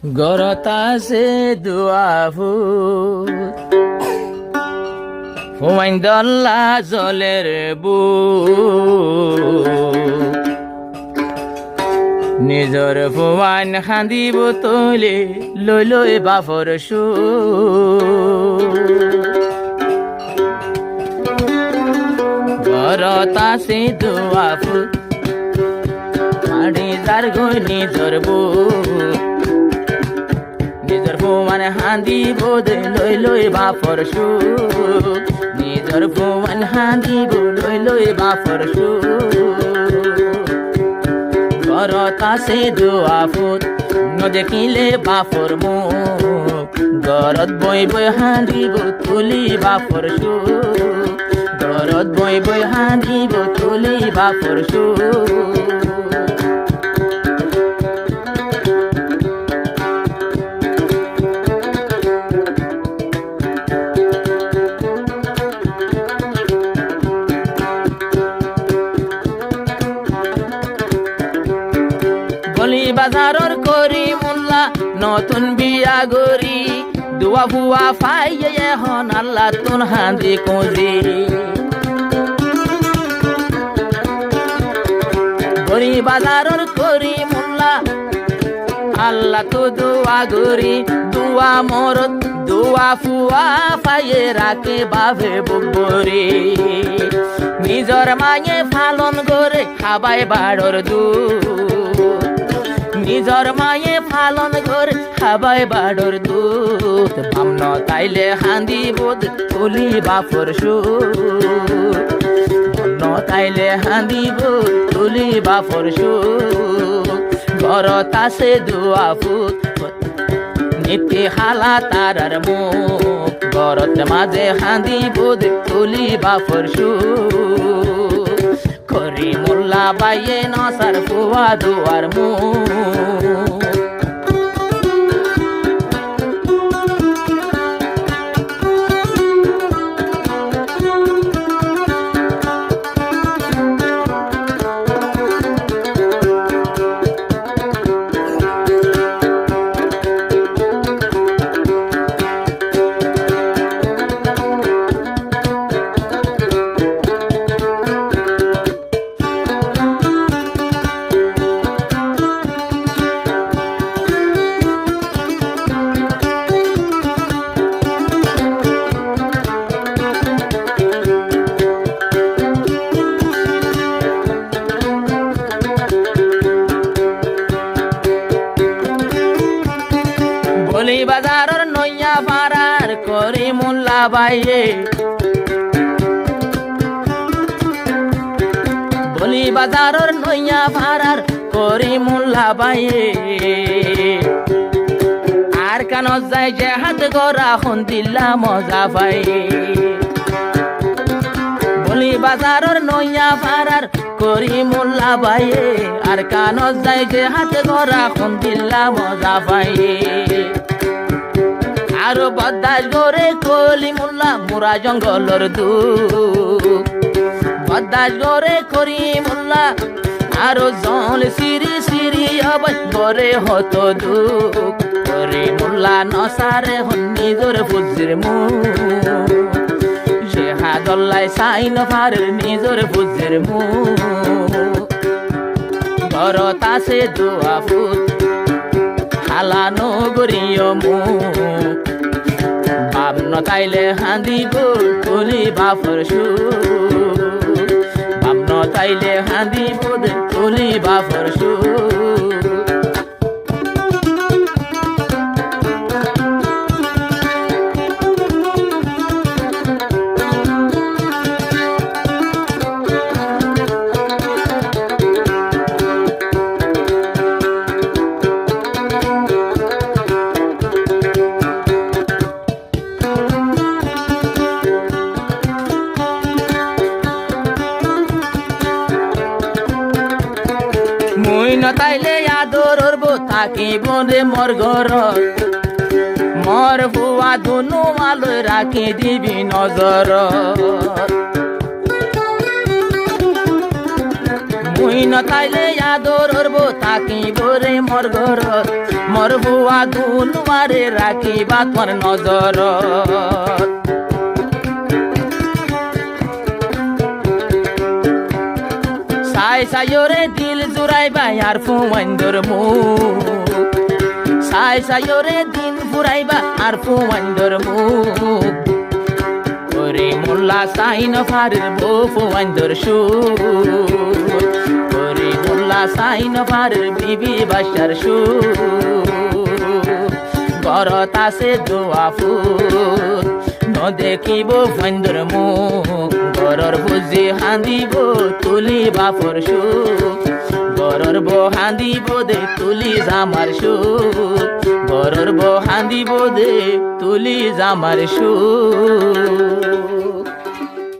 গরত আছে দুয়া ফুল হুমাইন দল্লা জলের নিজর ফুয়ান খান্দিব তৈলে লৈ লৈ বাফর ঘরত আছে দুয়া ফুল মাড়ি যার গই নিজর নিজর ফুয়ান হান্দিব লৈ লৈ বাফর নিজর ফুয়ান হান্দিব লৈ লৈ বাফর ঘরত আছে দুয়া ফুল নদেখিলে বাফর মুখ ঘরত বই বই হান্দিব তুলি বাফর ঘরত বই বই হান্দিব তুলি বাফর বাজারর করি মোল্লা নতুন বিয়া গরি দুয়া ফুয়া ফাইয়ে এখন আল্লাহ তুন হাঁদি কুঁজি গরি বাজারর করি মোল্লা আল্লাহ তো দুয়া গরি দুয়া মরত দুয়া ফুয়া ফাইয়ে রাখে বাবে বুবরি নিজর মায়ে ফালন করে খাবাই বাড়র নিজর মায়ে ফালন করে খাবাই বাড়র দুধ বামন তাইলে হান্দি বোধ তুলি বাফর বামন তাইলে হান্দি বোধ তুলি বাফর ঘরত আছে দুয়া ফুল নীতি হালা তারার মুখ ঘরত মাঝে হান্দি বোধ তুলি বাফর করি মোল্লা বাইয়ে নসার ফুয়া দুয়ার বলি বাজারর নইয়া পারার করি মোল্লা বাইয়ে বলি বাজারর নইয়া পারার করি মোল্লা বাইয়ে আর কান যায় যে হাত গড়া দিল্লা মজা পাইয়ে বলি বাজারর নইয়া পারার করি মোল্লা বাইয়ে আর কান যায় যে হাত গড়া দিল্লা মজা পাইয়ে আরো বদাস গরে কলি মোল্লা মুরা জঙ্গলর বদাস গরে করি মোল্লা আরো জল সিরি সিরি অবাই গরে হতো করি মোল্লা নসারে হন নিজর বুঝির সে হাদল্লাই সাইন ফারের নিজর বুঝির ঘরত আছে দুয়া ফুল হালানো গরিয় বামন তাইলে হাঁদিব তুলি বাফর বামন তাইলে হাঁদিব তুলি বাফর মুই নতাইলে আদরর থাকিব রে মোর ঘরত মোর ফুয়া ধুনু মালৈ রাখি দিবি নজর মুই নথাইলে আদর করবো থাকিব রে মোর ঘর মোর বুয়া দুনুয়ারে রাখিবা তোর নজর সাই সাইরে দিল জুড়াইবা আর ফুয়াইন্দর মুখ সাই সাইরে দিন ফুরাইবা আর ফুয়াইন্দর মুখ ওরে মোল্লা সাইন ফারের বো ফুয়াইন্দর সুখ ওরে মোল্লা সাইন ফারের বিবি বাসার সুখ ঘরত আছে দোয়া ফুল দেখিব ফাইন্দর মুখ ঘরর বুঝি হাঁদিব তুলি বাপর সুখ ঘরর বো হাঁদিব দে তুলি জামার সুখ ঘরর বো হাঁদিব দে তুলি জামার সুখ